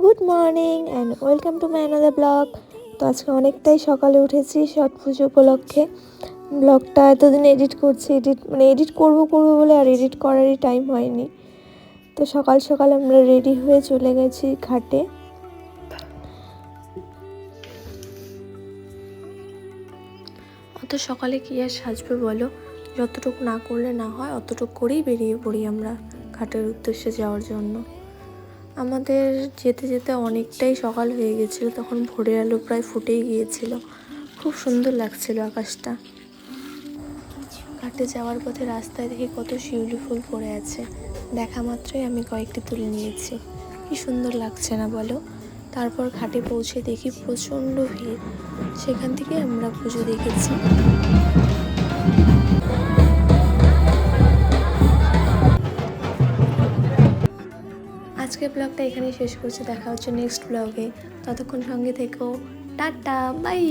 Good morning and welcome to my another blog. তো আজকে অনেকটাই সকালে উঠেছি ছট পুজো উপলক্ষে। ব্লগটা এতদিন এডিট করছি, এডিট করবো বলে আর এডিট করারই টাইম হয়নি। তো সকাল সকাল আমরা রেডি হয়ে চলে গেছি ঘাটে। অত সকালে কি আর সাজবে বলো, যতটুকু না করলে না হয় অতটুকু করেই বেরিয়ে পড়ি আমরা ঘাটের উদ্দেশ্যে যাওয়ার জন্য। আমাদের যেতে যেতে অনেকটাই সকাল হয়ে গেছিলো, তখন ভোরের আলো প্রায় ফুটেই গিয়েছিল। খুব সুন্দর লাগছিল আকাশটা। ঘাটে যাওয়ার পথে রাস্তায় দেখি কত শিউলি ফুল পড়ে আছে, দেখা মাত্রই আমি কয়েকটি তুলে নিয়েছি। কি সুন্দর লাগছে না বলো। তারপর ঘাটে পৌঁছে দেখি প্রচণ্ড ভিড়, সেখান থেকে আমরা পুজো দেখেছি। আজকের ব্লগটা এখানেই শেষ করছি, দেখা হচ্ছে নেক্সট ব্লগে। ততক্ষণ সঙ্গে থেকো। Tata, by.